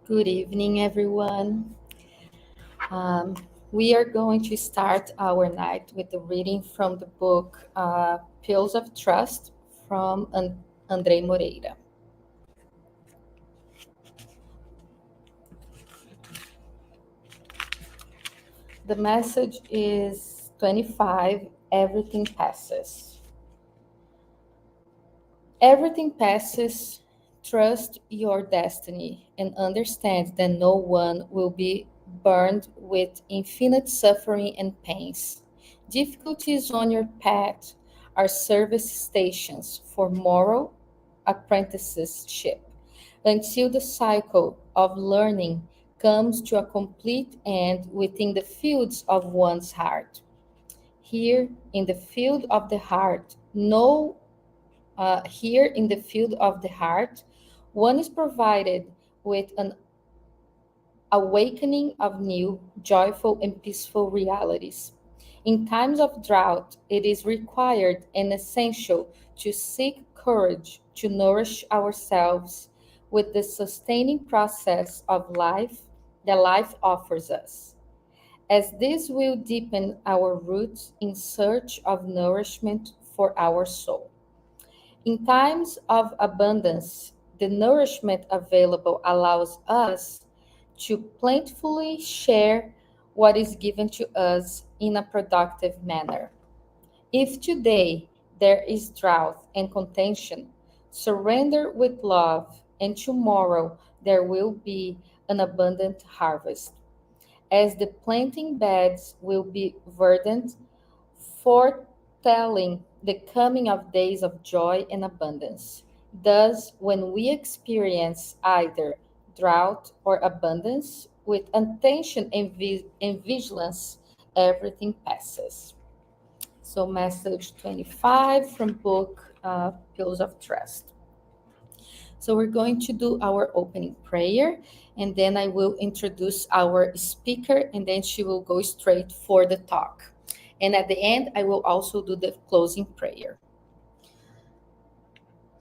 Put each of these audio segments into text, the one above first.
Good evening, everyone. Um, we are going to start our night with the reading from the book Pills of Trust from Andrei Moreira. The message is 25. Everything passes. Everything passes. Trust your destiny and understand that no one will be burned with infinite suffering and pains. Difficulties on your path are service stations for moral apprenticeship until the cycle of learning comes to a complete end within the fields of one's heart. Here, in the field of the heart, no here in the field of the heart, one is provided with an awakening of new, joyful, and peaceful realities. In times of drought, it is required and essential to seek courage to nourish ourselves with the sustaining process of life that life offers us, as this will deepen our roots in search of nourishment for our soul. In times of abundance, the nourishment available allows us to plentifully share what is given to us in a productive manner. If today there is drought and contention, surrender with love, and tomorrow there will be an abundant harvest, as the planting beds will be verdant, foretelling the coming of days of joy and abundance. Thus, when we experience either drought or abundance, with attention and, and vigilance, everything passes. So, message 25 from book Pills of Trust. So we're going to do our opening prayer, and then I will introduce our speaker, and then she will go straight for the talk. And at the end, I will also do the closing prayer.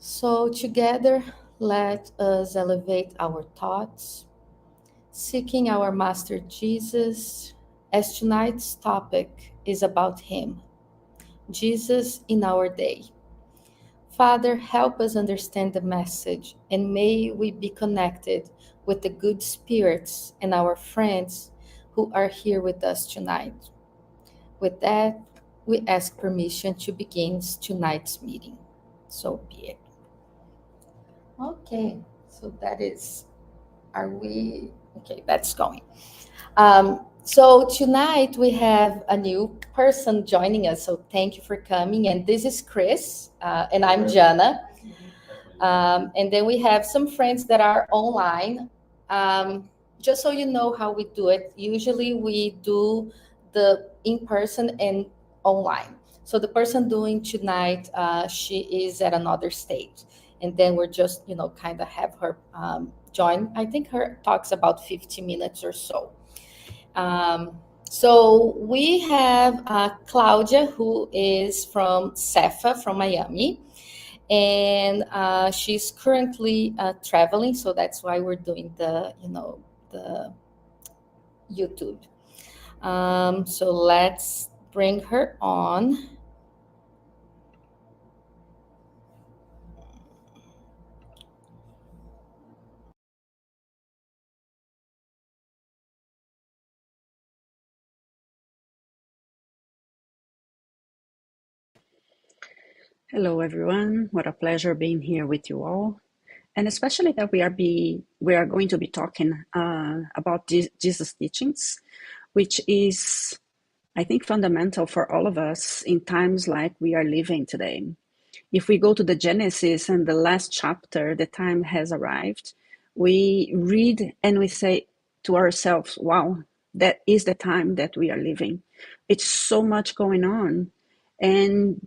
So together, let us elevate our thoughts, seeking our Master Jesus, as tonight's topic is about Him, Jesus in our day. Father, help us understand the message, and may we be connected with the good spirits and our friends who are here with us tonight. With that, we ask permission to begin tonight's meeting. So be it. Okay, so that is, are we, okay, that's going. So tonight we have a new person joining us. So thank you for coming. And this is Chris, and I'm Jana. And then we have some friends that are online. Just so you know how we do it, usually we do the in person and online. So the person doing tonight, she is at another state. And then we're just, kind of have her join. I think her talks about 50 minutes or so. So we have Claudia, who is from Cefa, from Miami, and she's currently traveling, so that's why we're doing the YouTube. So let's bring her on. Hello, everyone. What a pleasure being here with you all, and especially that we are going to be talking about Jesus' teachings, which is, I think, fundamental for all of us in times like we are living today. If we go to the Genesis and the last chapter, the time has arrived. We read and we say to ourselves, "Wow, that is the time that we are living." It's so much going on. And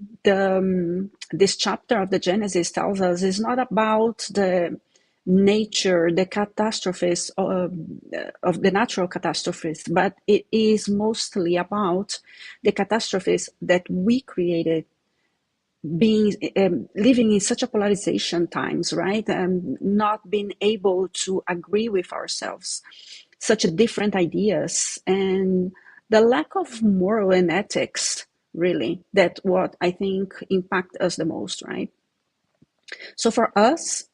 this chapter of the Genesis tells us it's not about the nature, the catastrophes of the natural catastrophes, but it is mostly about the catastrophes that we created being living in such a polarization times, right? Not being able to agree with ourselves, such different ideas, and the lack of moral and ethics, really, that what I think impact us the most, right? So for us,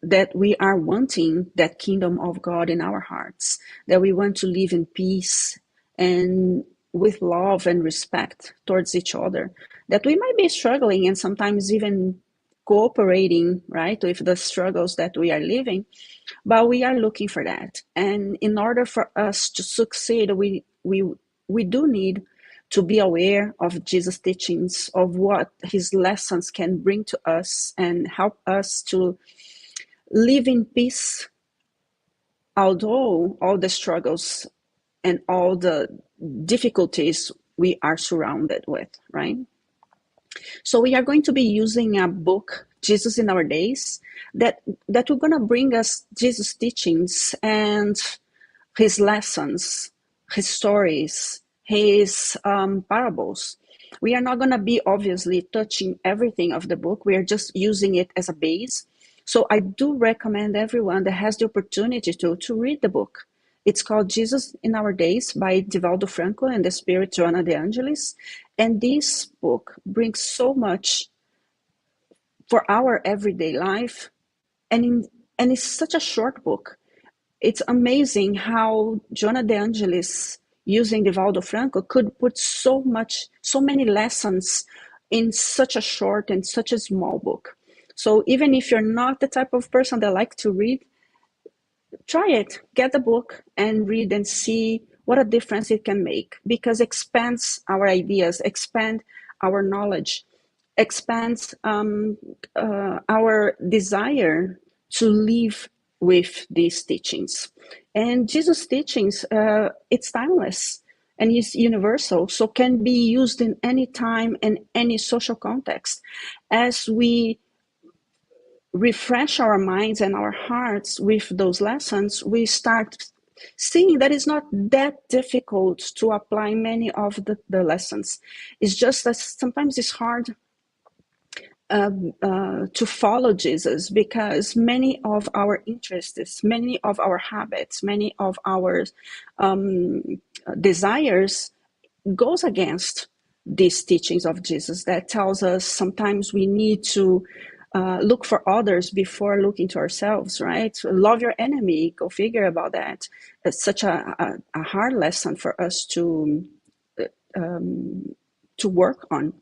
that we are wanting that kingdom of God in our hearts, that we want to live in peace and with love and respect towards each other, that we might be struggling and sometimes even cooperating, right, with the struggles that we are living, but we are looking for that. And in order for us to succeed, we do need to be aware of Jesus' teachings, of what his lessons can bring to us and help us to live in peace, although all the struggles and all the difficulties we are surrounded with, right? So we are going to be using a book, Jesus in Our Days, that will gonna bring us Jesus' teachings and his lessons, his stories, his parables. We are not going to be obviously touching everything of the book. We are just using it as a base. So I do recommend everyone that has the opportunity to read the book. It's called Jesus in Our Days by Divaldo Franco and the Spirit Joanna de Angelis. And this book brings so much for our everyday life. And it's such a short book. It's amazing how Joanna de Angelis, using Divaldo Franco, could put so many lessons in such a short and such a small book. So even if you're not the type of person that like to read, try it. Get the book and read and see what a difference it can make, because it expands our ideas, expand our knowledge, expands our desire to live with these teachings. And Jesus' teachings, it's timeless and is universal, so can be used in any time and any social context. As we refresh our minds and our hearts with those lessons, we start seeing that it's not that difficult to apply many of the lessons. It's just that sometimes it's hard to follow Jesus, because many of our interests, many of our habits, many of our desires goes against these teachings of Jesus that tells us sometimes we need to look for others before looking to ourselves, right? Love your enemy, go figure about that. It's such a hard lesson for us to work on.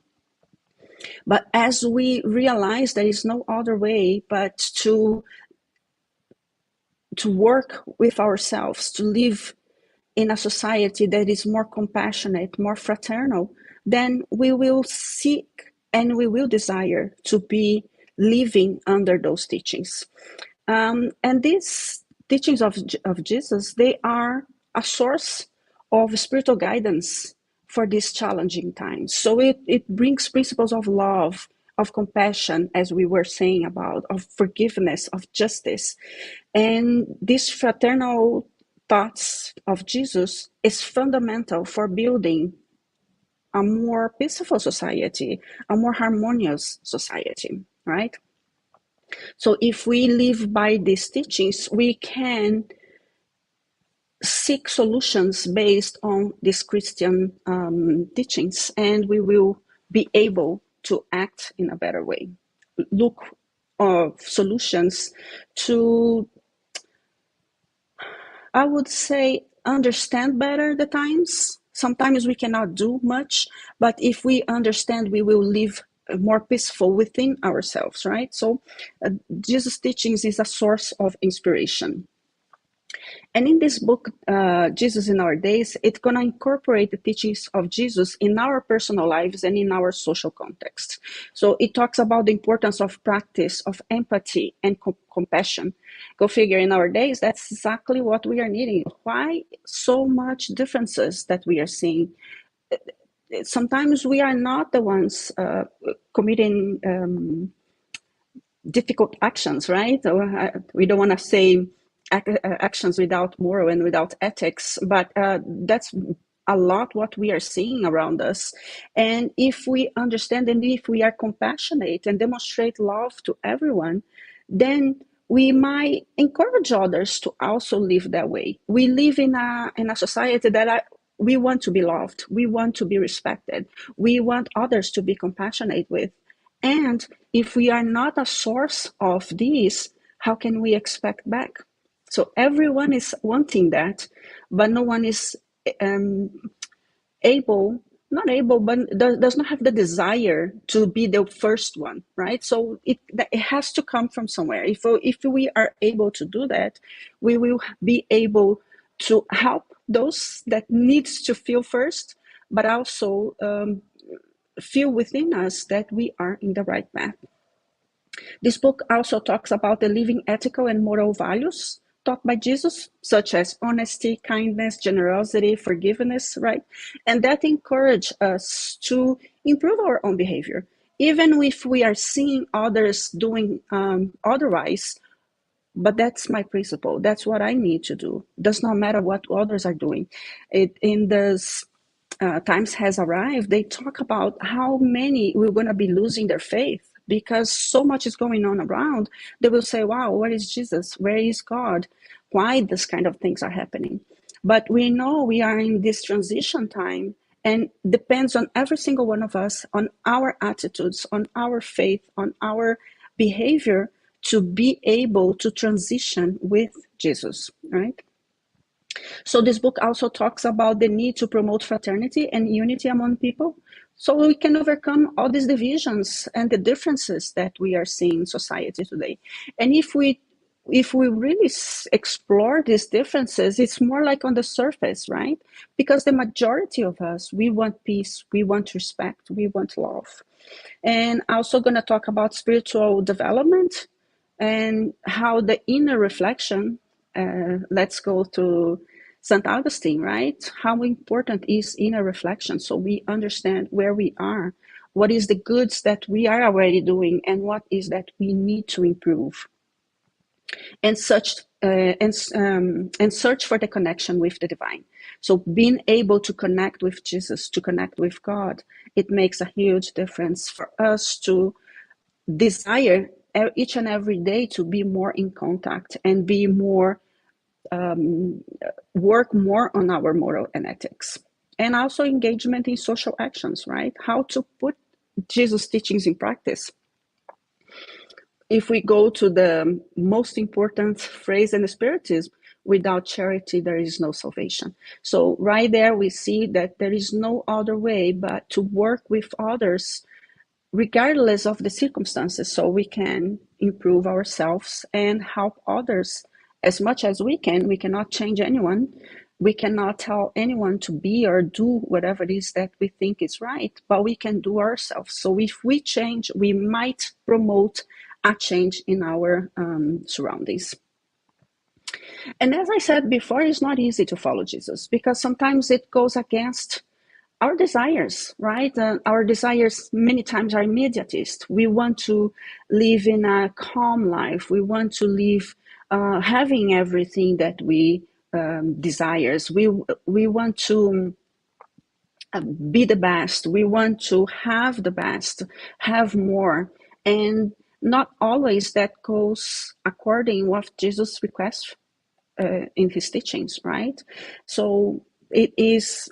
But as we realize there is no other way but to work with ourselves, to live in a society that is more compassionate, more fraternal, then we will seek and we will desire to be living under those teachings. And these teachings of Jesus, they are a source of spiritual guidance for these challenging times. So it brings principles of love, of compassion, as we were saying about, of forgiveness, of justice. And these fraternal thoughts of Jesus is fundamental for building a more peaceful society, a more harmonious society, right? So if we live by these teachings, we can seek solutions based on these Christian teachings, and we will be able to act in a better way. Look of solutions to, I would say, understand better the times. Sometimes we cannot do much, but if we understand, we will live more peaceful within ourselves, right? So Jesus' teachings is a source of inspiration. And in this book, Jesus in Our Days, it's going to incorporate the teachings of Jesus in our personal lives and in our social context. So it talks about the importance of practice of empathy and compassion. Go figure, in our days, that's exactly what we are needing. Why so much differences that we are seeing? Sometimes we are not the ones committing difficult actions, right? We don't want to say actions without moral and without ethics, but that's a lot what we are seeing around us. And if we understand and if we are compassionate and demonstrate love to everyone, then we might encourage others to also live that way. We live in a society that we want to be loved, we want to be respected, we want others to be compassionate with. And if we are not a source of this, how can we expect back? So everyone is wanting that, but no one is um, able, not able, but does not have the desire to be the first one, right? So it has to come from somewhere. If we are able to do that, we will be able to help those that needs to feel first, but also feel within us that we are in the right path. This book also talks about the living ethical and moral values taught by Jesus, such as honesty, kindness, generosity, forgiveness, right? And that encourage us to improve our own behavior. Even if we are seeing others doing otherwise, but that's my principle. That's what I need to do. Does not matter what others are doing. In this times has arrived, they talk about how many we're going to be losing their faith because so much is going on around. They will say, wow, where is Jesus? Where is God? Why this kind of things are happening? But we know we are in this transition time, and depends on every single one of us, on our attitudes, on our faith, on our behavior to be able to transition with Jesus, right? So this book also talks about the need to promote fraternity and unity among people, so we can overcome all these divisions and the differences that we are seeing in society today. And if we really explore these differences, it's more like on the surface, right? Because the majority of us, we want peace, we want respect, we want love. And also going to talk about spiritual development and how the inner reflection, let's go to St. Augustine, right? How important is inner reflection so we understand where we are, what is the goods that we are already doing, and what is that we need to improve, and search for the connection with the divine. So being able to connect with Jesus, to connect with God, it makes a huge difference for us to desire each and every day to be more in contact and be more work more on our moral and ethics, and also engagement in social actions, right? How to put Jesus' teachings in practice. If we go to the most important phrase in the Spiritism, without charity, there is no salvation. So right there, we see that there is no other way but to work with others regardless of the circumstances, so we can improve ourselves and help others as much as we can. We cannot change anyone. We cannot tell anyone to be or do whatever it is that we think is right, but we can do ourselves. So if we change, we might promote a change in our surroundings. And as I said before, it's not easy to follow Jesus because sometimes it goes against our desires, right? Our desires many times are immediatist. We want to live in a calm life. We want to live having everything that we desires. We want to be the best. We want to have the best, have more, and not always that goes according what Jesus requests in his teachings, right? So it's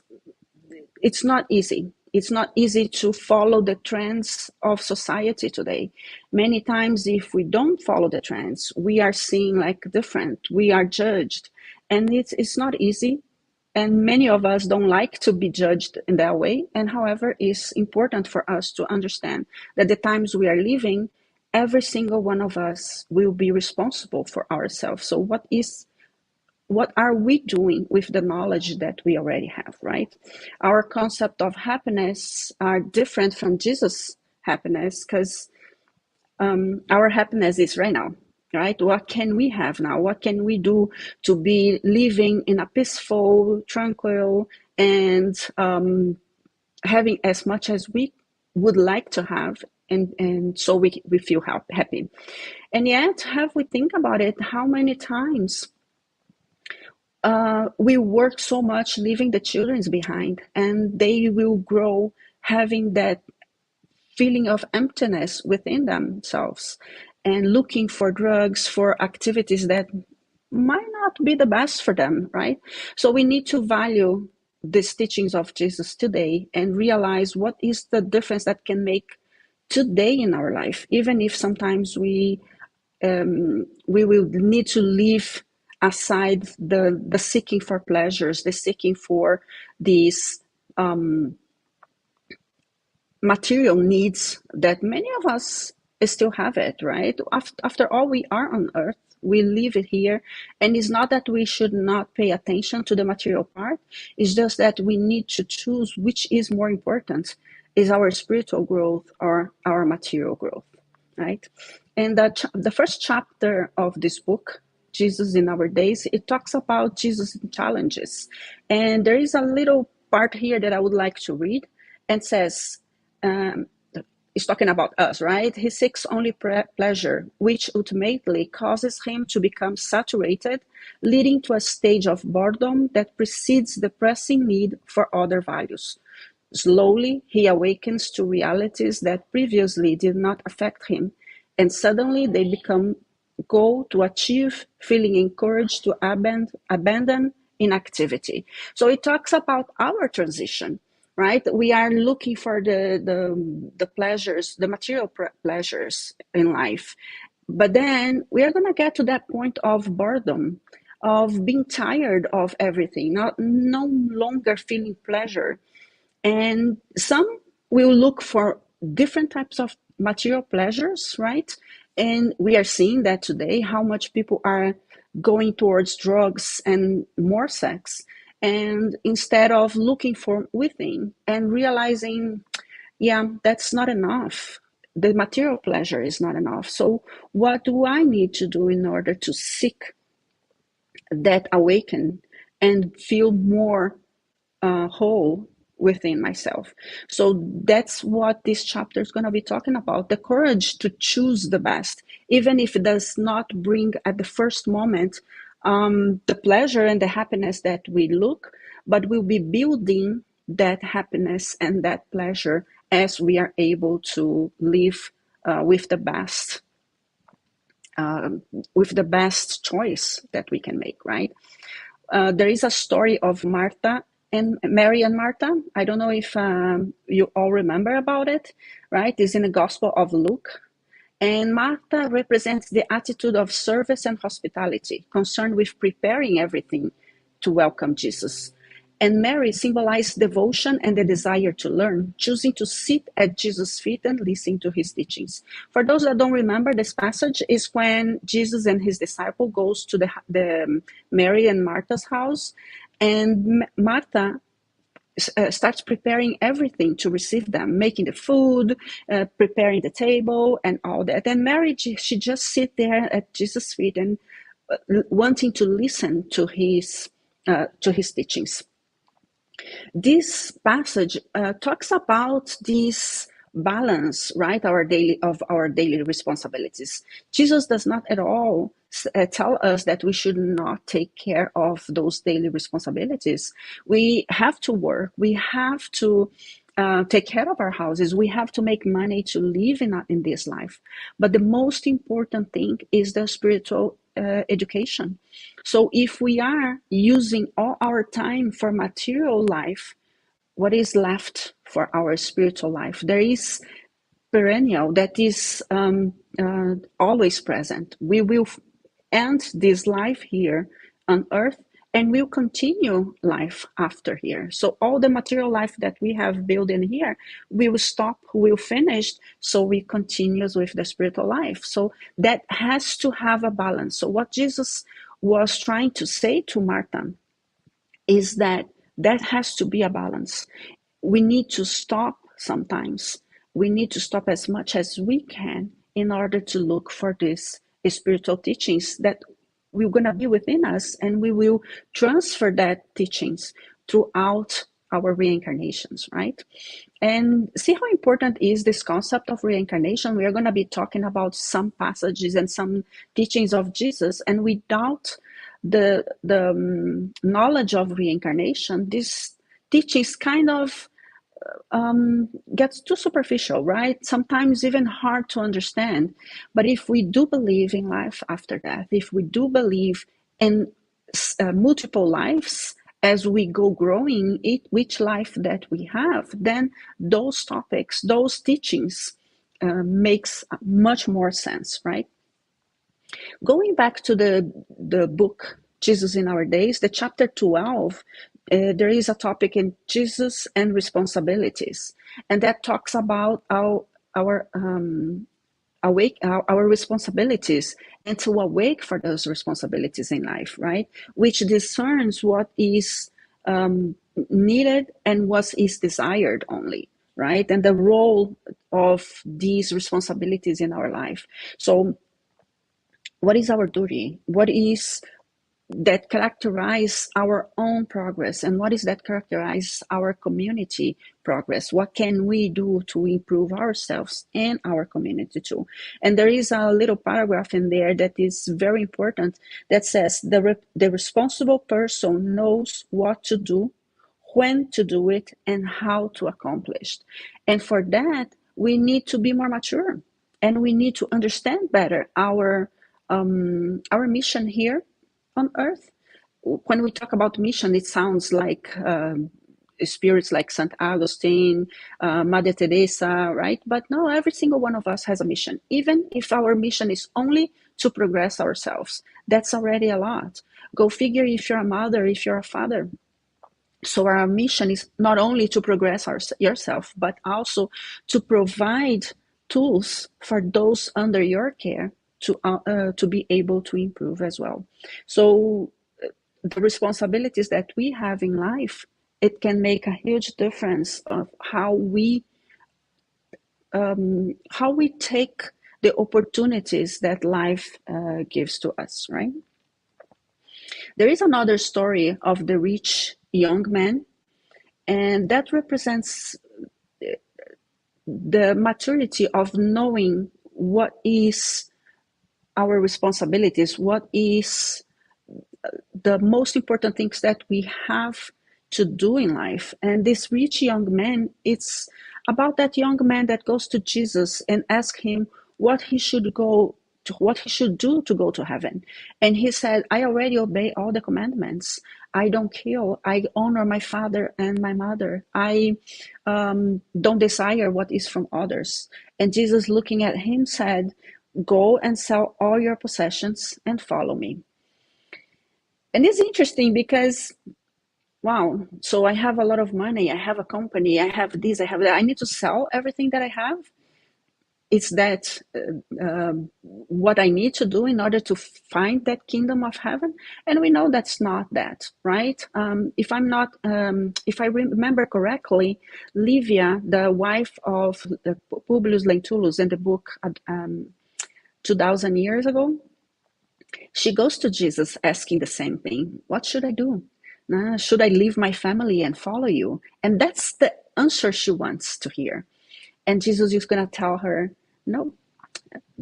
not easy. It's not easy to follow the trends of society today. Many times, if we don't follow the trends, we are seen like different. We are judged, and it's not easy. And many of us don't like to be judged in that way. And however, it's important for us to understand that the times we are living, every single one of us will be responsible for ourselves. So what are we doing with the knowledge that we already have, right? Our concept of happiness are different from Jesus' happiness because our happiness is right now, right? What can we have now? What can we do to be living in a peaceful, tranquil, and having as much as we would like to have, and so we feel happy. And yet, have we think about it, how many times we work so much leaving the children behind, and they will grow having that feeling of emptiness within themselves and looking for drugs, for activities that might not be the best for them, right? So we need to value these teachings of Jesus today and realize what is the difference that can make today in our life, even if sometimes we will need to leave aside the seeking for pleasures, the seeking for these material needs that many of us still have it, right? After all, we are on earth, we live it here, and it's not that we should not pay attention to the material part. It's just that we need to choose which is more important, is our spiritual growth or our material growth, right? And the first chapter of this book, Jesus in Our Days, it talks about Jesus' challenges. And there is a little part here that I would like to read, and says, um, he's talking about us, right? He seeks only pleasure, which ultimately causes him to become saturated, leading to a stage of boredom that precedes the pressing need for other values. Slowly, he awakens to realities that previously did not affect him, and suddenly they become goal to achieve, feeling encouraged to abandon inactivity. So it talks about our transition, right? We are looking for the pleasures, the material pleasures in life, but then we are going to get to that point of boredom, of being tired of everything, not no longer feeling pleasure. And some will look for different types of material pleasures, right? And we are seeing that today, how much people are going towards drugs and more sex. And instead of looking for within and realizing, yeah, that's not enough. The material pleasure is not enough. So, what do I need to do in order to seek that awaken and feel more whole within myself? So that's what this chapter is going to be talking about, the courage to choose the best, even if it does not bring at the first moment the pleasure and the happiness that we look, but we'll be building that happiness and that pleasure as we are able to live with the best choice that we can make, right? There is a story of Martha and Mary and Martha. I don't know if you all remember about it, right? It's in the Gospel of Luke. And Martha represents the attitude of service and hospitality, concerned with preparing everything to welcome Jesus. And Mary symbolized devotion and the desire to learn, choosing to sit at Jesus' feet and listen to his teachings. For those that don't remember, this passage is when Jesus and his disciple goes to the Mary and Martha's house, and Martha starts preparing everything to receive them, making the food, preparing the table, and all that. And Mary, she just sit there at Jesus' feet and wanting to listen to his teachings. This passage talks about this balance, right? Our daily responsibilities. Jesus does not at all tell us that we should not take care of those daily responsibilities. We have to work. We have to take care of our houses. We have to make money to live in this life. But the most important thing is the spiritual education. So if we are using all our time for material life, what is left for our spiritual life? There is perennial, that is always present. We will end this life here on earth, and we'll continue life after here. So all the material life that we have built in here, we will stop, we'll finish, so we continue with the spiritual life. So that has to have a balance. So what Jesus was trying to say to Martha is that has to be a balance. We need to stop sometimes. We need to stop as much as we can in order to look for these spiritual teachings that we're going to be within us, and we will transfer that teachings throughout our reincarnations, right? And see how important is this concept of reincarnation. We are going to be talking about some passages and some teachings of Jesus, and without the knowledge of reincarnation, these teachings kind of gets too superficial, right? Sometimes even hard to understand. But if we do believe in life after death, if we do believe in multiple lives as we go growing each life that we have, then those topics, those teachings makes much more sense, right? Going back to the book Jesus in Our Days, the chapter 12, there is a topic in Jesus and responsibilities, and that talks about our our responsibilities, and to awake for those responsibilities in life, right? Which discerns what is needed and what is desired only, right? And the role of these responsibilities in our life. So what is our duty? What is that characterize our own progress, and what is that characterize our community progress? What can we do to improve ourselves and our community too? And there is a little paragraph in there that is very important that says the responsible person knows what to do, when to do it, and how to accomplish. And for that, we need to be more mature, and we need to understand better our mission here on earth. When we talk about mission, it sounds like spirits like St. Augustine, Mother Teresa, right? But no, every single one of us has a mission. Even if our mission is only to progress ourselves, that's already a lot. Go figure if you're a mother, if you're a father. So our mission is not only to progress yourself, but also to provide tools for those under your care to be able to improve as well. So the responsibilities that we have in life, it can make a huge difference of how we take the opportunities that life gives to us, right? There is another story of the rich young man, and that represents the maturity of knowing what is our responsibilities, what is the most important things that we have to do in life. And this rich young man, it's about that young man that goes to Jesus and asks him what he should do to go to heaven. And he said, I already obey all the commandments. I don't kill. I honor my father and my mother. I don't desire what is from others. And Jesus, looking at him, said, go and sell all your possessions and follow me. And it's interesting because, wow, so I have a lot of money, I have a company, I have this, I have that. I need to sell everything that I have. Is that what I need to do in order to find that kingdom of heaven? And we know that's not that, right? If I remember correctly, Livia, the wife of Publius Lentulus in the book 2,000 years ago, she goes to Jesus asking the same thing. What should I do? Should I leave my family and follow you? And that's the answer she wants to hear. And Jesus is going to tell her, no,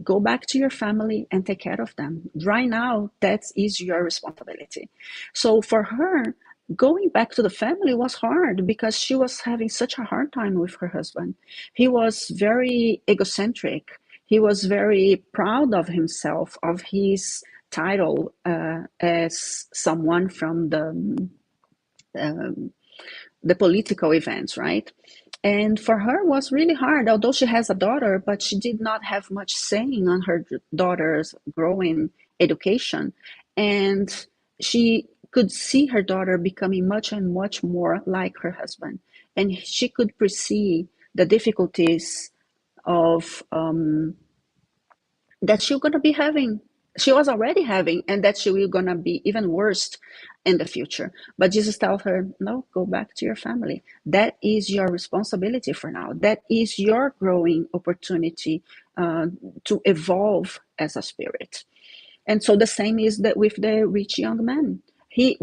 go back to your family and take care of them. Right now, that is your responsibility. So for her, going back to the family was hard because she was having such a hard time with her husband. He was very egocentric. He was very proud of himself, of his title as someone from the political events, right? And for her was really hard, although she has a daughter, but she did not have much saying on her daughter's growing education. And she could see her daughter becoming much and much more like her husband. And she could perceive the difficulties of that she was going to be having. She was already having, and that she will going to be even worse in the future. But Jesus tells her, no, go back to your family. That is your responsibility for now. That is your growing opportunity to evolve as a spirit. And so the same is that with the rich young man. He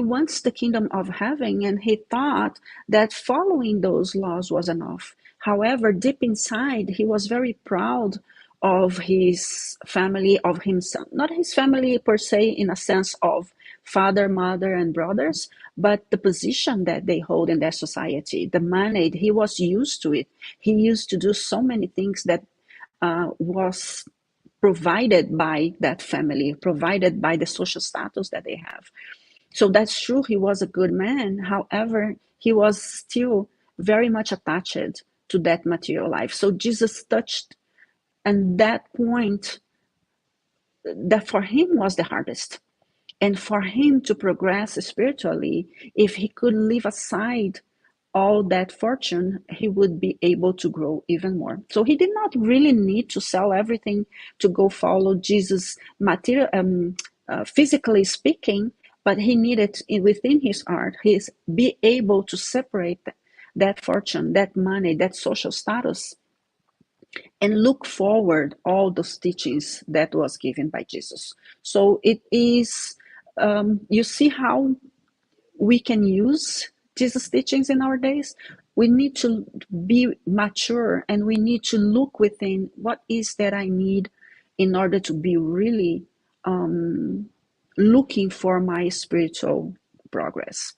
wants the kingdom of heaven, and he thought that following those laws was enough. However, deep inside, he was very proud of his family, of himself, not his family per se, in a sense of father, mother, and brothers, but the position that they hold in their society, the money. He was used to it. He used to do so many things that was provided by that family, provided by the social status that they have. So that's true, he was a good man. However, he was still very much attached to that material life. So Jesus touched, and that point that for him was the hardest. And for him to progress spiritually, if he could leave aside all that fortune, he would be able to grow even more. So he did not really need to sell everything to go follow Jesus, physically speaking, but he needed within his heart, his be able to separate that fortune, that money, that social status, and look forward all those teachings that was given by Jesus. So it is, you see how we can use Jesus' teachings in our days. We need to be mature, and we need to look within what is that I need in order to be really looking for my spiritual progress.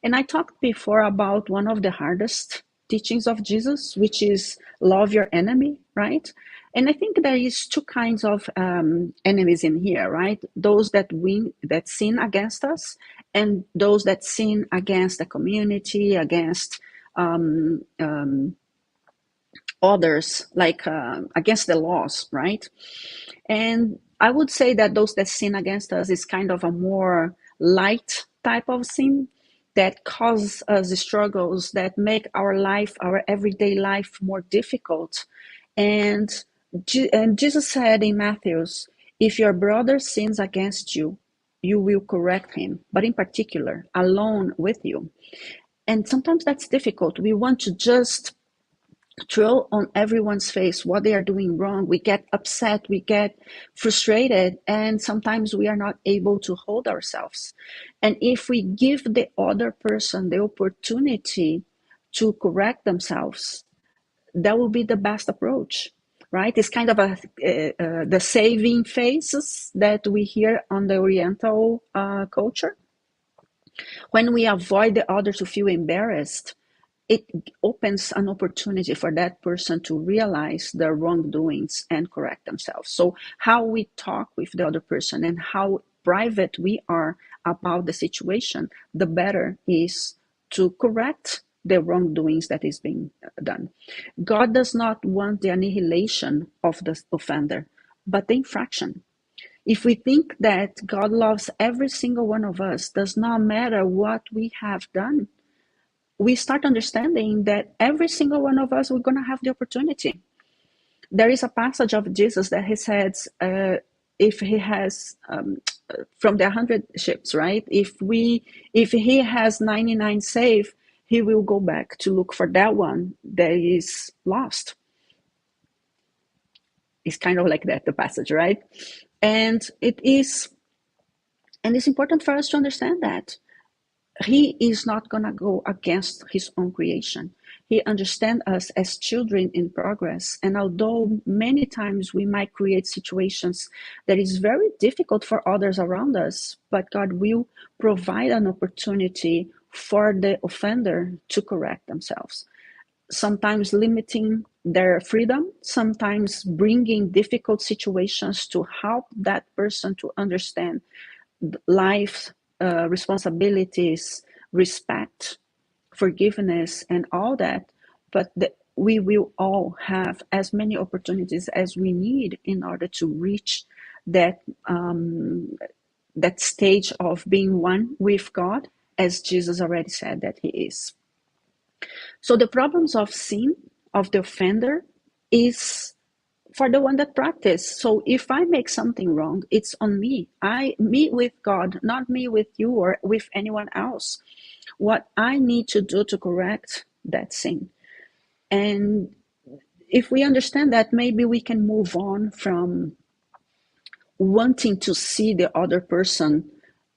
And I talked before about one of the hardest teachings of Jesus, which is love your enemy, right? And I think there is two kinds of enemies in here, right? Those that sin against us, and those that sin against the community, against others, like against the laws, right? And I would say that those that sin against us is kind of a more light type of sin that cause us struggles, that make our life, our everyday life, more difficult. And Jesus said in Matthew's, if your brother sins against you, you will correct him, but in particular, alone with you. And sometimes that's difficult. We want to just throw on everyone's face what they are doing wrong. We get upset, we get frustrated, and sometimes we are not able to hold ourselves. And if we give the other person the opportunity to correct themselves, that will be the best approach, right? It's kind of the saving faces that we hear on the Oriental culture. When we avoid the other to feel embarrassed, it opens an opportunity for that person to realize their wrongdoings and correct themselves. So how we talk with the other person and how private we are about the situation, the better is to correct the wrongdoings that is being done. God does not want the annihilation of the offender, but the infraction. If we think that God loves every single one of us, does not matter what we have done, we start understanding that every single one of us, we're going to have the opportunity. There is a passage of Jesus that he says, if he has, from the 100 ships, right? If he has 99 safe, he will go back to look for that one that is lost. It's kind of like that, the passage, right? And it's important for us to understand that he is not going to go against his own creation. He understands us as children in progress. And although many times we might create situations that is very difficult for others around us, but God will provide an opportunity for the offender to correct themselves. Sometimes limiting their freedom, sometimes bringing difficult situations to help that person to understand life responsibilities, respect, forgiveness, and all that. But we will all have as many opportunities as we need in order to reach that that stage of being one with God, as Jesus already said that he is. So the problems of sin of the offender is for the one that practice. So if I make something wrong, it's on me. Me with God, not me with you or with anyone else. What I need to do to correct that sin. And if we understand that, maybe we can move on from wanting to see the other person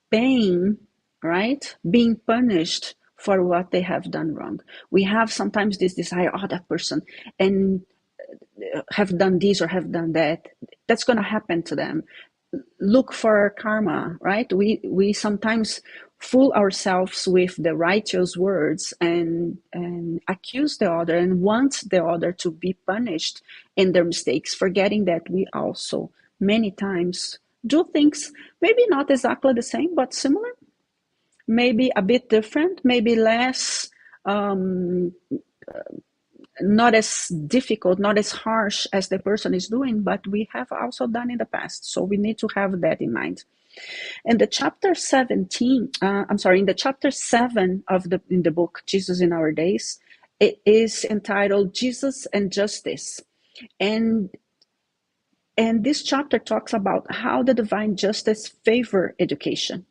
paying, right? Being punished for what they have done wrong. We have sometimes this desire, oh, that person. And have done this or have done that, that's going to happen to them. Look for karma, right? We sometimes fool ourselves with the righteous words and accuse the other and want the other to be punished in their mistakes, forgetting that we also many times do things maybe not exactly the same but similar, maybe a bit different, maybe less not as difficult, not as harsh as the person is doing, but we have also done in the past. So we need to have that in mind. In the chapter 17, in the chapter 7 of in the book, Jesus in Our Days, it is entitled Jesus and Justice. And this chapter talks about how the divine justice favor education.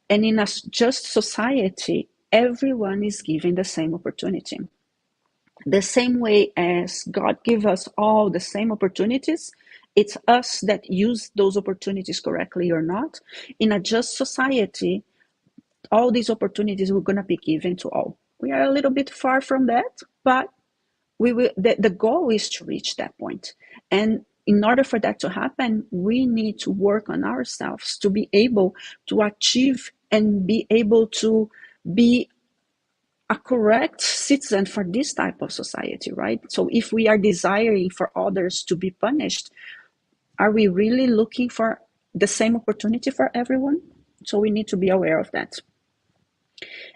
And in a just society, everyone is given the same opportunity. The same way as God gives us all the same opportunities, it's us that use those opportunities correctly or not. In a just society, all these opportunities are going to be given to all. We are a little bit far from that, but we will. The goal is to reach that point. And in order for that to happen, we need to work on ourselves to be able to achieve and be able to be a correct citizen for this type of society, right? So if we are desiring for others to be punished, are we really looking for the same opportunity for everyone? So we need to be aware of that.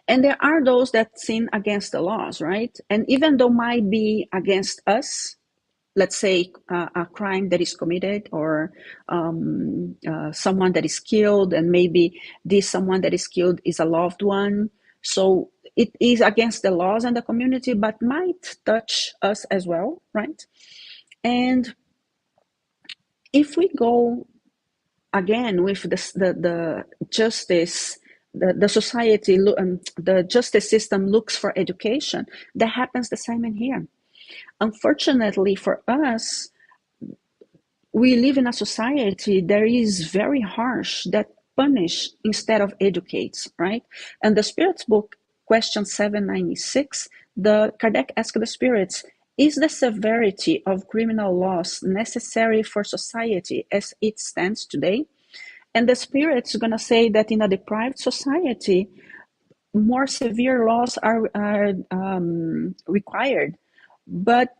And there are those that sin against the laws, right? And even though might be against us, let's say a crime that is committed or someone that is killed, and maybe this someone that is killed is a loved one. So it is against the laws and the community, but might touch us as well, right? And if we go again with the justice, the society, the justice system looks for education, that happens the same in here. Unfortunately for us, we live in a society that is very harsh, that punish instead of educates, right? And the Spirits book, question 796, Kardec asked the spirits, is the severity of criminal laws necessary for society as it stands today? And the spirits are going to say that in a deprived society, more severe laws are required. But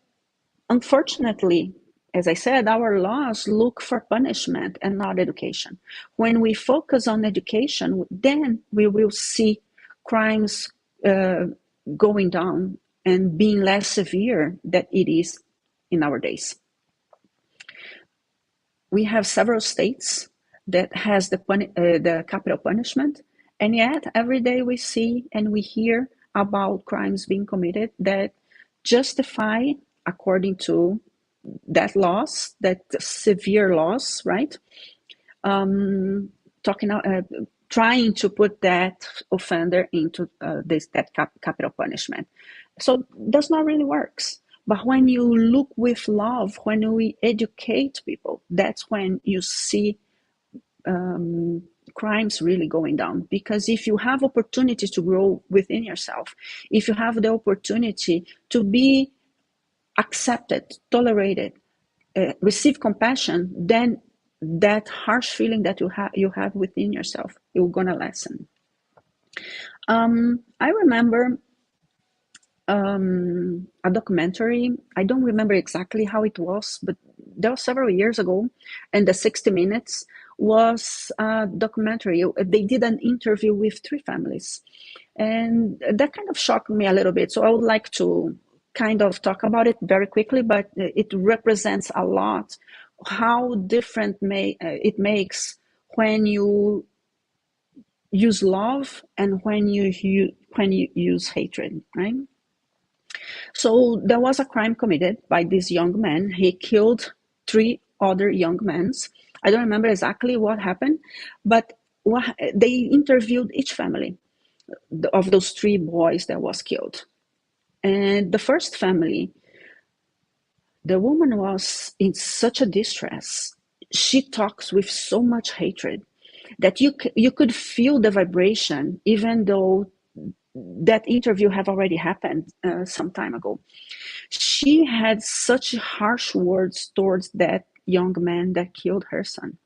unfortunately, as I said, our laws look for punishment and not education. When we focus on education, then we will see crimes going down and being less severe than it is in our days. We have several states that has the capital punishment, and yet every day we see and we hear about crimes being committed that justify, according to that laws, that severe laws, right? Trying to put that offender into that capital punishment. So that's not really works. But when you look with love, when we educate people, that's when you see crimes really going down. Because if you have opportunity to grow within yourself, if you have the opportunity to be accepted, tolerated, receive compassion, then that harsh feeling that you have within yourself, you're gonna lessen. I remember a documentary. I don't remember exactly how it was, but that was several years ago, and the 60 Minutes was a documentary. They did an interview with 3 families, and that kind of shocked me a little bit. So I would like to kind of talk about it very quickly, but it represents a lot how different it makes when you use love and when you use hatred, right? So there was a crime committed by this young man. He killed 3 other young men. I don't remember exactly what happened, but they interviewed each family of those 3 boys that was killed. And the first family, the woman was in such a distress. She talks with so much hatred that you could feel the vibration, even though that interview have already happened some time ago. She had such harsh words towards that young man that killed her son.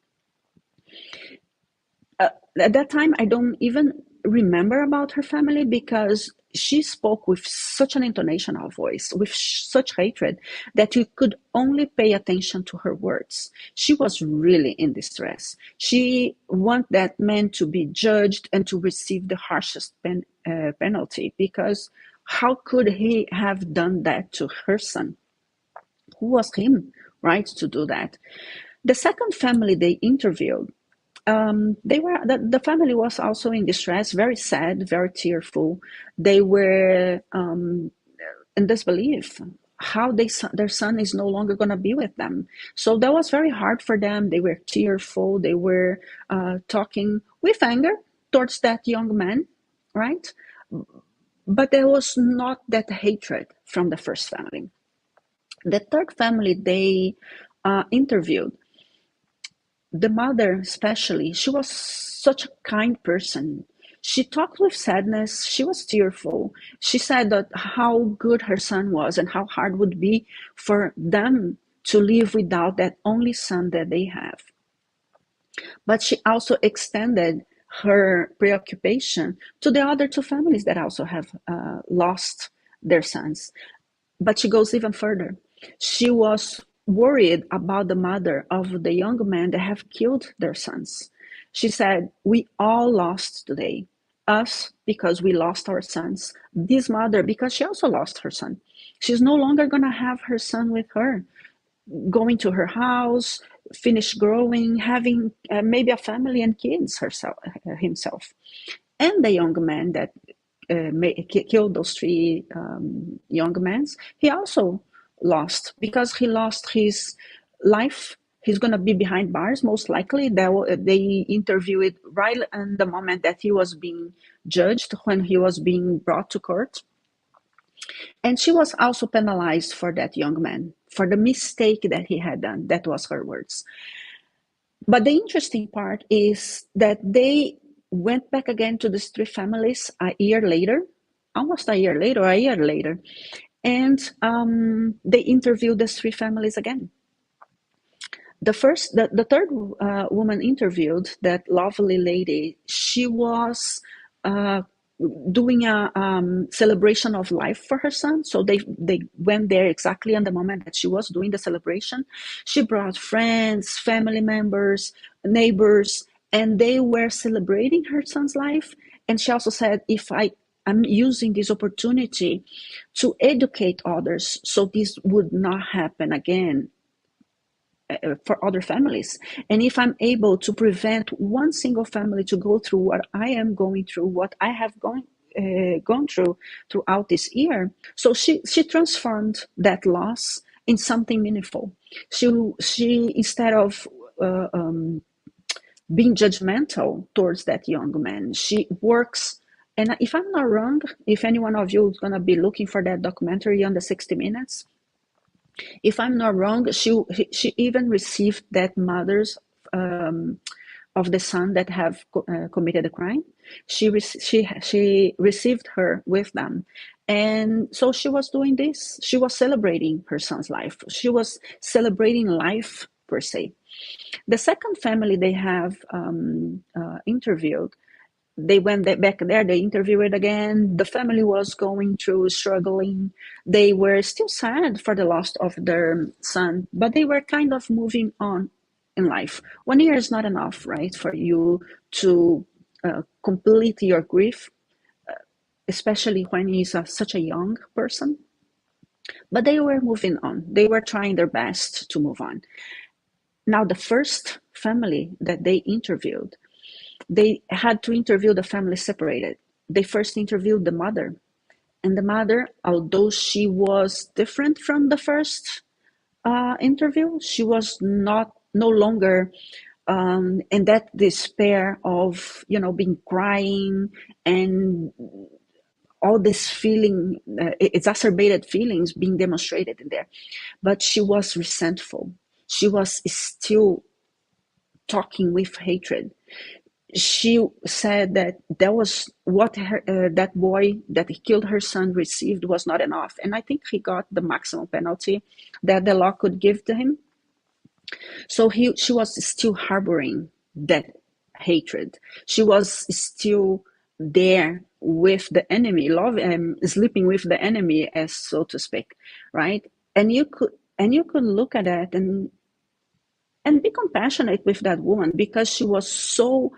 At that time, I don't even remember about her family because she spoke with such an intonation of voice, with such hatred, that you could only pay attention to her words. She was really in distress. She wanted that man to be judged and to receive the harshest penalty, because how could he have done that to her son? Who was him, right, to do that? The second family they interviewed, the family was also in distress, very sad, very tearful. They were in disbelief how their son is no longer going to be with them. So that was very hard for them. They were tearful. They were talking with anger towards that young man, right? But there was not that hatred from the first family. The third family they interviewed, the mother especially, she was such a kind person. She talked with sadness. She was tearful. She said that how good her son was and how hard it would be for them to live without that only son that they have. But she also extended her preoccupation to the other two families that also have lost their sons. But she goes even further. She was worried about the mother of the young men that have killed their sons. She said, we all lost today. Us, because we lost our sons. This mother, because she also lost her son. She's no longer going to have her son with her, going to her house, finish growing, having maybe a family and kids himself. And the young man that killed those three young men, he also lost, because he lost his life. He's going to be behind bars, most likely. They interviewed right in the moment that he was being judged, when he was being brought to court. And she was also penalized for that young man, for the mistake that he had done. That was her words. But the interesting part is that they went back again to these three families a year later, almost a year later, and they interviewed these three families again. The third woman interviewed, that lovely lady, she was doing a celebration of life for her son. So they went there exactly on the moment that she was doing the celebration. She brought friends, family members, neighbors, and they were celebrating her son's life. And she also said, I'm using this opportunity to educate others so this would not happen again for other families. And if I'm able to prevent one single family to go through what I am going through, what I have gone through throughout this year. So she transformed that loss in something meaningful. She instead of being judgmental towards that young man, she works. And if I'm not wrong, if any one of you is going to be looking for that documentary on the 60 Minutes, if I'm not wrong, she even received that mothers of the son that have committed a crime. She received her with them. And so she was doing this. She was celebrating her son's life. She was celebrating life per se. The second family they have interviewed, they went back there, they interviewed again. The family was going through, struggling. They were still sad for the loss of their son, but they were kind of moving on in life. 1 year is not enough, right, for you to complete your grief, especially when he's such a young person. But they were moving on. They were trying their best to move on. Now, the first family that they interviewed, they had to interview the family separated. They first interviewed the mother. And the mother, although she was different from the first interview, she was no longer in that despair of, being crying and all this feeling, exacerbated feelings being demonstrated in there. But she was resentful. She was still talking with hatred. she said that was what that boy that killed her son received was not enough. And I think he got the maximum penalty that the law could give to him. So she was still harboring that hatred. She was still there with the enemy, sleeping with the enemy, as so to speak, right? And you could look at that and be compassionate with that woman, because she was so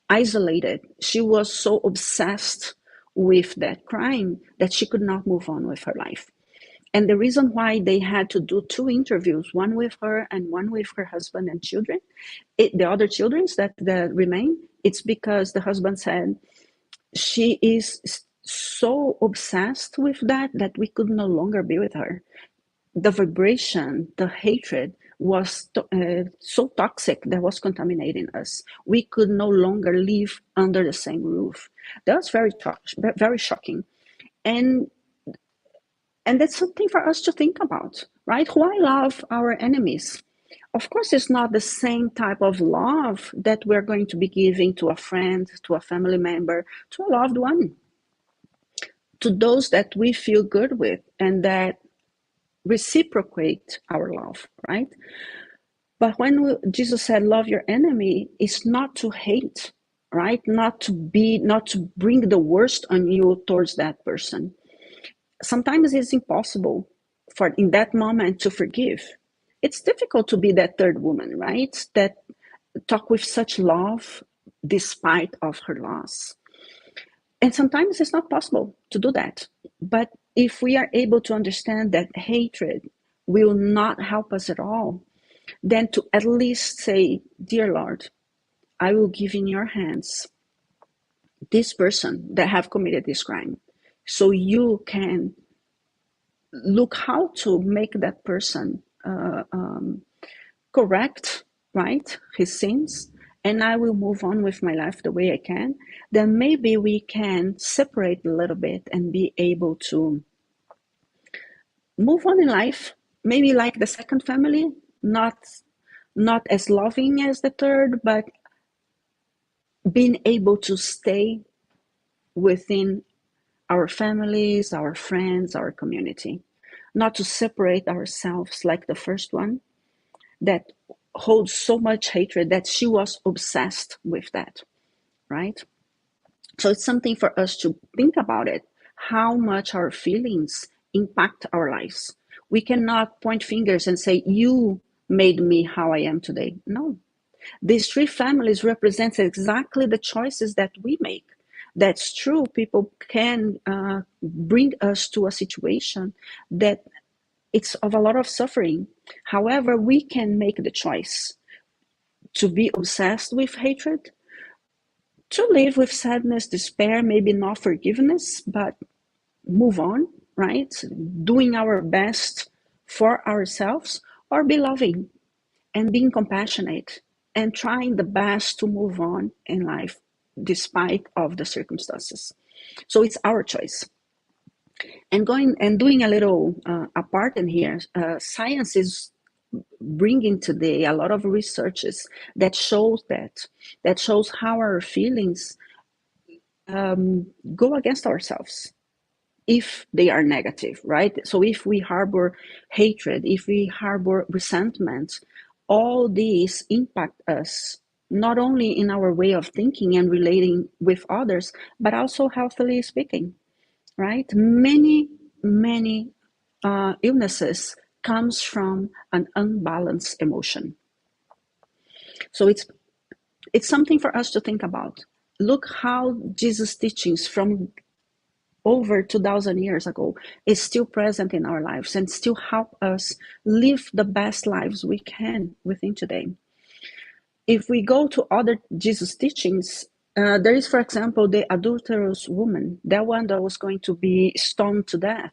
isolated. She was so obsessed with that crime that she could not move on with her life. And the reason why they had to do 2 interviews, one with her and one with her husband and children, the other children that remain, it's because the husband said she is so obsessed with that we could no longer be with her. The vibration, the hatred was so toxic that was contaminating us. We could no longer live under the same roof. That was very shocking. And that's something for us to think about, right? Why love our enemies? Of course, it's not the same type of love that we're going to be giving to a friend, to a family member, to a loved one, to those that we feel good with and that reciprocate our love, right? But when Jesus said, love your enemy, it's not to hate, right? Not to bring the worst on you towards that person. Sometimes it's impossible for in that moment to forgive. It's difficult to be that third woman, right? That talk with such love despite of her loss. And sometimes it's not possible to do that. But if we are able to understand that hatred will not help us at all, then to at least say, dear Lord, I will give in your hands this person that have committed this crime, so you can look how to make that person correct, right, his sins, and I will move on with my life the way I can. Then maybe we can separate a little bit and be able to move on in life, maybe like the second family, not as loving as the third, but being able to stay within our families, our friends, our community, not to separate ourselves like the first one that holds so much hatred that she was obsessed with that, right? So it's something for us to think about it, how much our feelings impact our lives. We cannot point fingers and say, you made me how I am today. No, these three families represent exactly the choices that we make. That's true. People can bring us to a situation that it's of a lot of suffering. However, we can make the choice to be obsessed with hatred, to live with sadness, despair, maybe not forgiveness, but move on, right? Doing our best for ourselves, or be loving and being compassionate and trying the best to move on in life despite of the circumstances. So it's our choice. And going and doing a little apart in here, science is bringing today a lot of researches that shows how our feelings go against ourselves if they are negative, right? So if we harbor hatred, if we harbor resentment, all these impact us, not only in our way of thinking and relating with others, but also healthily speaking, right? Many illnesses comes from an unbalanced emotion. So it's something for us to think about. Look how Jesus' teachings from over 2,000 years ago is still present in our lives and still help us live the best lives we can within today. If we go to other Jesus teachings, there is, for example, the adulterous woman, that one that was going to be stoned to death.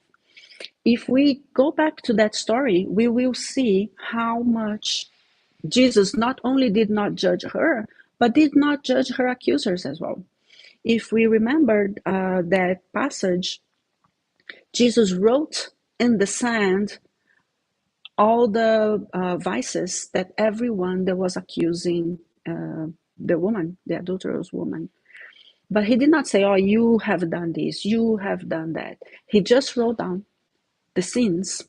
If we go back to that story, we will see how much Jesus not only did not judge her, but did not judge her accusers as well. If we remember that passage, Jesus wrote in the sand all the vices that everyone that was accusing the woman, the adulterous woman. But he did not say, oh, you have done this, you have done that. He just wrote down the sins,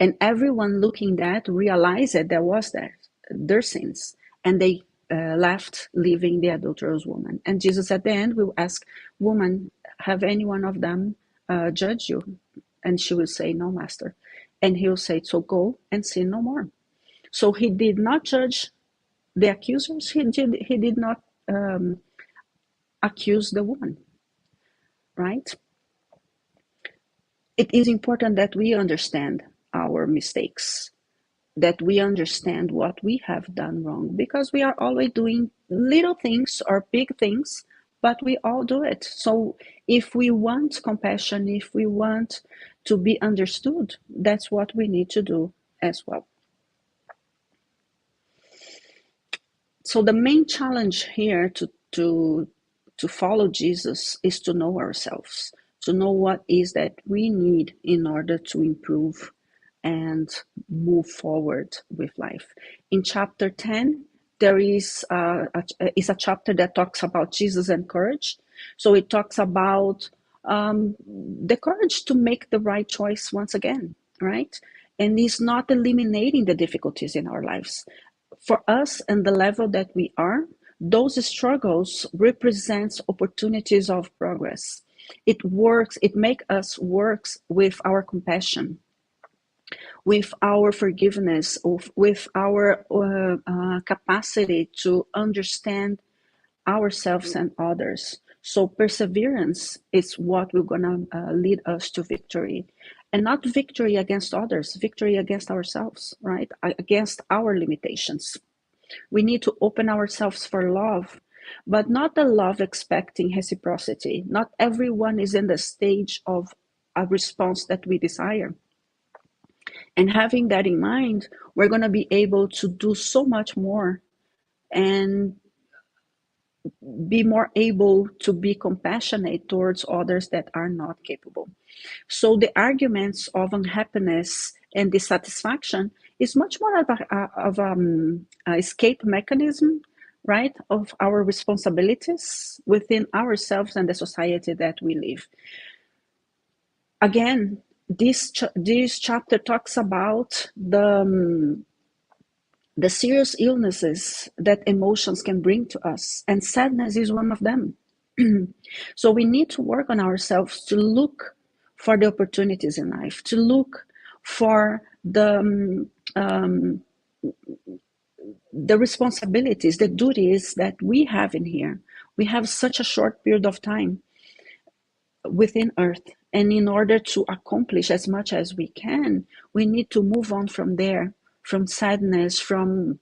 and everyone looking at realized that there was their sins, and they left, leaving the adulterous woman. And Jesus at the end will ask, woman, have any one of them judged you? And she will say, no, master. And he will say, so go and sin no more. So he did not judge the accusers. He did not accuse the woman, right? It is important that we understand our mistakes, that we understand what we have done wrong, because we are always doing little things or big things, but we all do it. So if we want compassion, if we want to be understood, that's what we need to do as well. So the main challenge here to follow Jesus is to know ourselves, to know what is that we need in order to improve and move forward with life. In chapter 10, there is a chapter that talks about Jesus and courage. So it talks about the courage to make the right choice once again, right? And it's not eliminating the difficulties in our lives. For us and the level that we are, those struggles represents opportunities of progress. It makes us work with our compassion, with our forgiveness, with our capacity to understand ourselves and others. So perseverance is what we're gonna lead us to victory, and not victory against others, victory against ourselves, right? Against our limitations. We need to open ourselves for love, but not the love expecting reciprocity. Not everyone is in the stage of a response that we desire. And having that in mind, we're going to be able to do so much more and be more able to be compassionate towards others that are not capable. So the arguments of unhappiness and dissatisfaction is much more of a escape mechanism, right, of our responsibilities within ourselves and the society that we live. Again, this chapter talks about the serious illnesses that emotions can bring to us, and sadness is one of them. So we need to work on ourselves to look for the opportunities in life, to look for the responsibilities, the duties that we have in here. We have such a short period of time within Earth, and in order to accomplish as much as we can, we need to move on from there, from sadness, from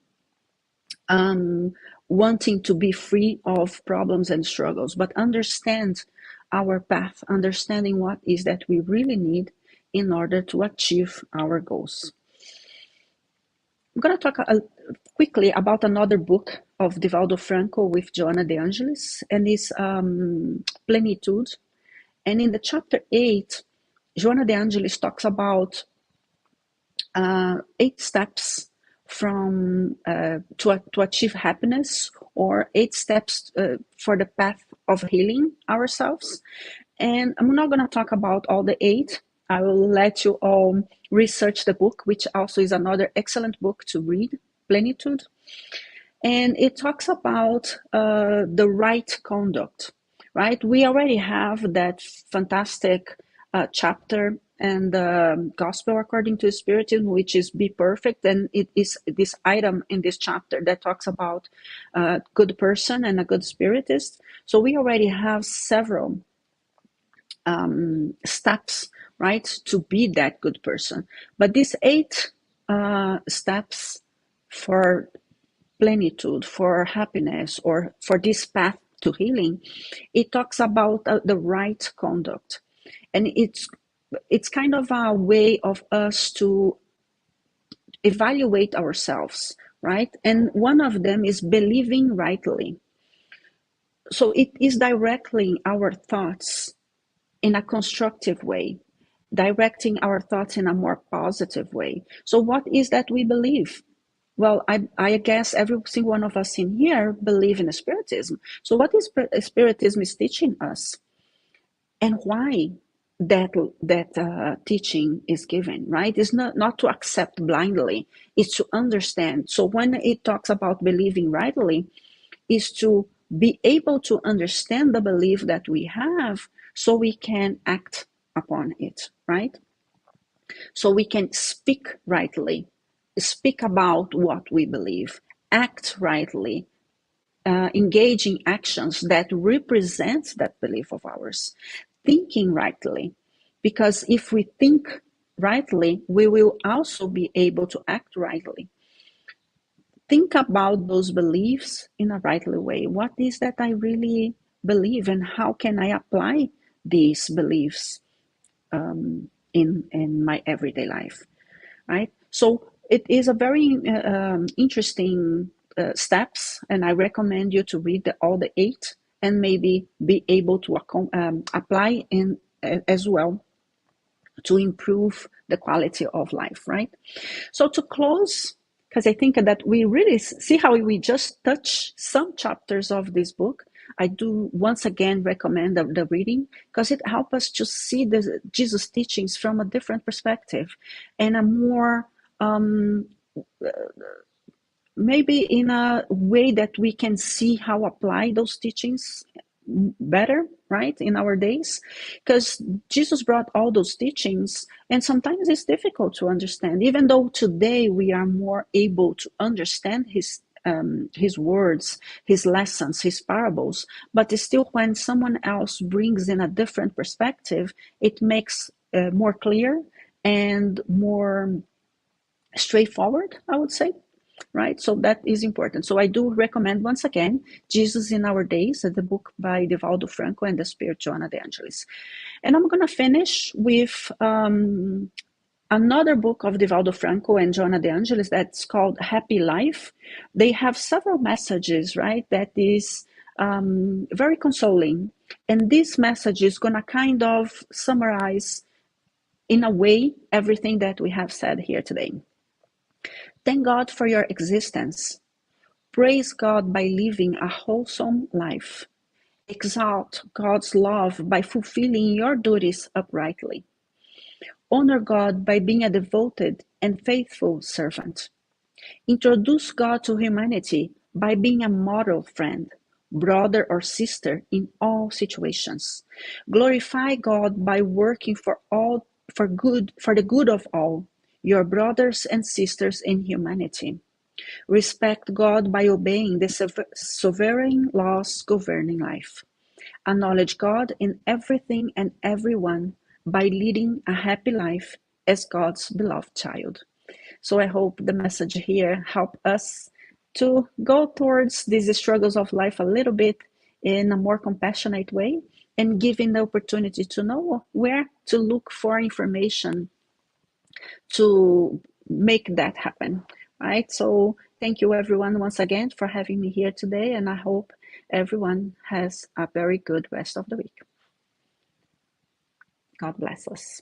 wanting to be free of problems and struggles, but understand our path, understanding what is that we really need in order to achieve our goals. I'm going to talk quickly about another book of Divaldo Franco with Joanna de Angelis, and it's Plenitude. And in the chapter 8, Joanna de Angelis talks about 8 steps from to achieve happiness, or 8 steps for the path of healing ourselves. And I'm not going to talk about all the 8. I will let you all research the book, which also is another excellent book to read, Plenitude. And it talks about the right conduct, right? We already have that fantastic chapter and the Gospel According to Spiritism, which is Be Perfect. And it is this item in this chapter that talks about a good person and a good spiritist. So we already have several steps, right, to be that good person. But these 8 steps for plenitude, for happiness, or for this path to healing, it talks about the right conduct. And it's kind of a way of us to evaluate ourselves, right? And one of them is believing rightly. So it is directing our thoughts in a constructive way, directing our thoughts in a more positive way. So what is that we believe? well, I guess every single one of us in here believe in Spiritism. So what is Spiritism is teaching us, and why that teaching is given, right? It's not to accept blindly, it's to understand. So when it talks about believing rightly, is to be able to understand the belief that we have so we can act upon it, right? So we can speak rightly, speak about what we believe, act rightly, engage in actions that represent that belief of ours, thinking rightly. Because if we think rightly, we will also be able to act rightly. Think about those beliefs in a rightly way. What is that I really believe, and how can I apply these beliefs in my everyday life, right? So it is a very interesting steps, and I recommend you to read all the 8 and maybe be able to apply in as well to improve the quality of life, right? So to close, because I think that we really see how we just touch some chapters of this book. I do once again recommend the reading because it helps us to see the Jesus teachings from a different perspective and a more maybe in a way that we can see how apply those teachings better, right, in our days, because Jesus brought all those teachings and sometimes it's difficult to understand, even though today we are more able to understand his words, his lessons, his parables, but it's still when someone else brings in a different perspective, it makes more clear and more straightforward, I would say, right? So that is important. So I do recommend once again Jesus in Our Days, the book by Divaldo Franco and the Spirit Joanna de Angelis. And I'm going to finish with another book of Divaldo Franco and Joanna de Angelis that's called Happy Life. They have several messages, right? That is very consoling. And this message is going to kind of summarize in a way everything that we have said here today. Thank God for your existence. Praise God by living a wholesome life. Exalt God's love by fulfilling your duties uprightly. Honor God by being a devoted and faithful servant. Introduce God to humanity by being a model friend, brother or sister in all situations. Glorify God by working for the good of all, your brothers and sisters in humanity. Respect God by obeying the sovereign laws governing life. Acknowledge God in everything and everyone by leading a happy life as God's beloved child. So I hope the message here help us to go towards these struggles of life a little bit in a more compassionate way and giving the opportunity to know where to look for information to make that happen, right? So thank you everyone once again for having me here today, and I hope everyone has a very good rest of the week. God bless us.